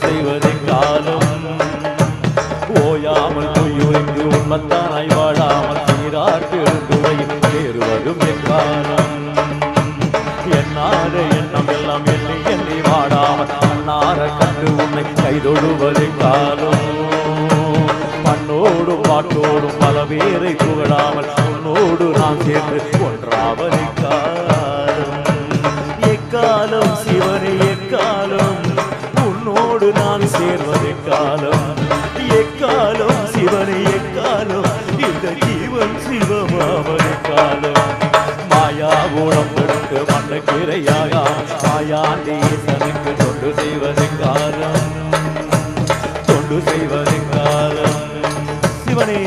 செய்வதை காலம் ஓயாமல் பொய்யுரைந்து உண்மத்தானாய் வாழாமல் சீரார் பெருந்துரையில் சேருவதும் எக்காலம் என்னாத எண்ணம் எல்லாம் எண்ணி எண்ணி வாடாமல் அன்னார கண்டு உன்னை கைதொழுவதை காலம் பண்ணோடும் பாட்டோடும் பல பேரை புகழாமல் உன்னோடு நான் சேர்ந்து ஒன்றாவதை காலம் எக்காலம் சிவனை எக்காலம் உன்னோடு நான் சேர்வதை காலம் எக்காலம் சிவனை எக்காலம் இந்த ஜீவன் சிவமாவதை காலம் மாயா கூடம் கொடுத்து மண்ணக்கிரையாக மாயாண்டி ஈசனுக்கு தொண்டு செய்வதை காலம் தொண்டு செய்வதை காலம் சிவனே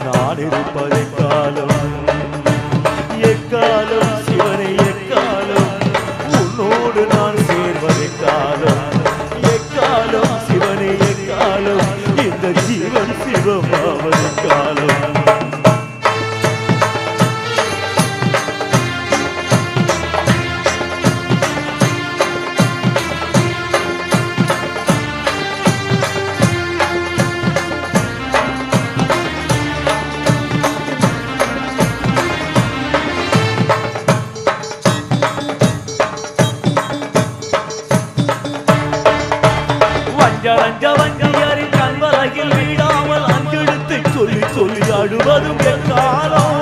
நான் இருப்பதை காலம் எக்காலம் சிவனை எக்காலம் உன்னோடு நான் சேர்வதை காலம் எக்காலம் சிவனை எக்காலம் இந்த ஜீவன் சிவமாவது காலம் வஞ்சியரின் கண்வலையில் வீடாமல் அஞ்செடுத்து சொல்லி சொல்லி அழுவதும் எக்காலம்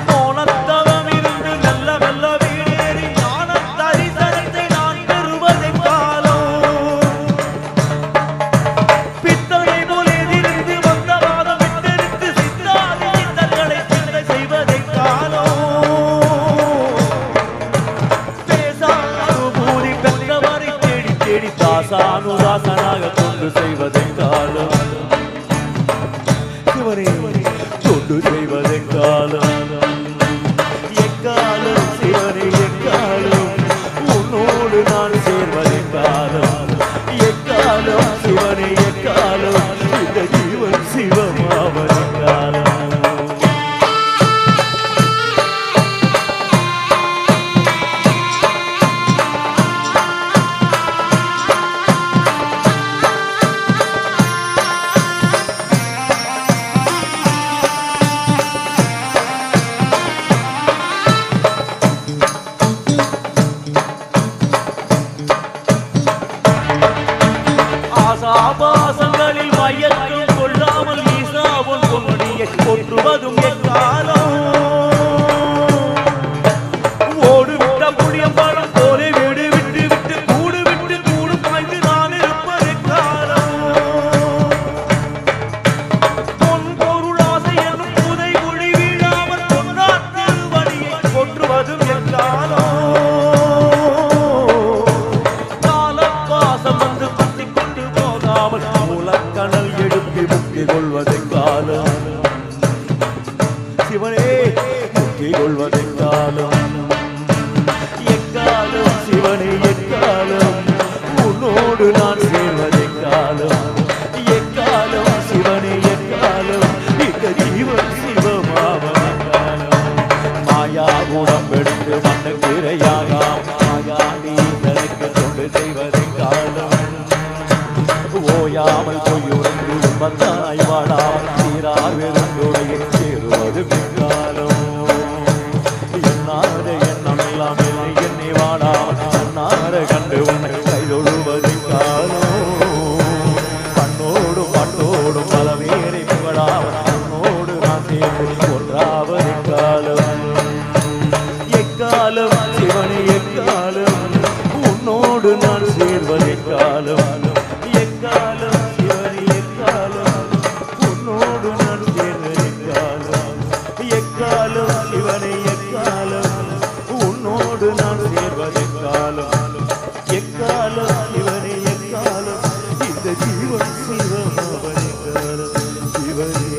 மோனத்தவம் இருந்து நல்ல நல்ல வீடேறி ஞான தரிசனத்தை நான் பெறுவதை காலம் பித்தனை போல் எதிர்த்து வந்த வாதம் விட்டெடுத்து சித்தாதி சித்தர்களை சிந்தை செய்வதை காலம் தாசானுதாசனாக தொண்டு செய்வதை காலம் சிவனே தொண்டு செய்வதை காலம் எக்காலம் சிவனே எக்காலம் உன்னோடு நான் சேர்வதை காலம் எக்காலம் சிவனே எக்காலம் இந்த ஜீவன் சிவமாவதை காலம் ஆபாசங்களில் மயக்கம் கொள்ளாமல் ஈசாவும் கொண்டியை கொற்றுவதும் எக்காலம் ஓடு விட்ட புளியம் பழம் போலே வீடு விட்டு விட்டு கூடு விட்டு கூடு பாய்ந்து நான் இருப்பதை காலம் பொன் பொருள் ஆசை என்னும் புதை குழி வீழாமல் பொன்னார் திருவடியை கொற்றுவதும் எக்காலம் மூலக்கணல் எடுப்பி முக்தி கொள்வதை காலம் சிவனே முக்தி கொள்வதை காலம் எக்காலம் சிவனே எக்காலம் உன்னோடு நான் சேர்வதை காலம் எக்காலம் சிவனே எக்காலம் இந்த ஜீவன் சிவமாவதை காலம் மாயா கூடம் எடுத்து மண்ணக்கிரையாக மாயாண்டி ஈசனுக்கு தொண்டு செய்வதை காலம் ஓயாமல் பொய்யுரைந்து உண்மத்தாய் வாழாமல் சீரார் பெருந்துரையில் சேருவது பிற்காலம் எண்ணாத எண்ணம் எல்லாம் எண்ணி வாழாமல் அன்னார சிவம் சிவம் அவனே காலம் சிவனே